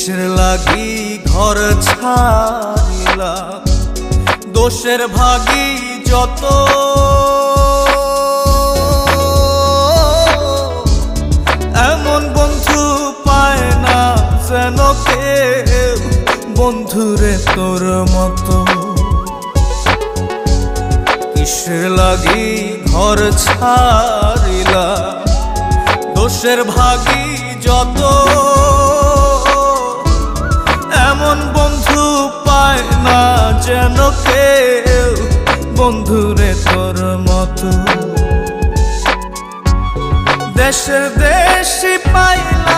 কিসের লাগি ঘর ছাড়িলাম, দোষের ভাগী যত, এমন বন্ধু পায় না যেন কেউ, বন্ধুরে তোর মতো। কিসের লাগি ঘর ছাড়িলাম, দোষের ভাগী যত, এমন বন্ধু পায় না যেন কেউ, বন্ধুরে তোর মতো। দেশের দেশি পাইলাম